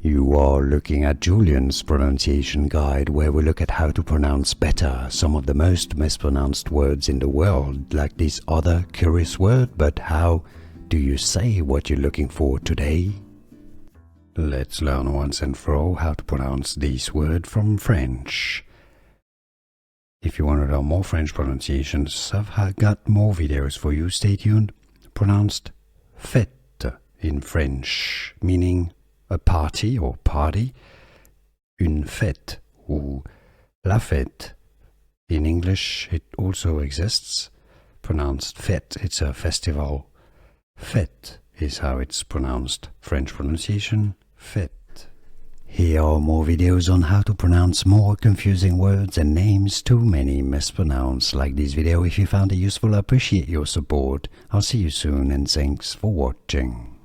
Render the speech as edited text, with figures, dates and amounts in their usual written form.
You are looking at Julian's pronunciation guide, where we look at how to pronounce better some of the most mispronounced words in the world, like this other curious word. But how do you say what you're looking for today? Let's learn once and for all how to pronounce this word from French. If you want to learn more French pronunciations, I've got more videos for you. Stay tuned. Pronounced fête in French, meaning a party or party. Une fête ou la fête. In English, it also exists. Pronounced fête, it's a festival. Fête is how it's pronounced. French pronunciation, fête. Here are more videos on how to pronounce more confusing words and names too many mispronounced. Like this video if you found it useful. I appreciate your support. I'll see you soon and thanks for watching.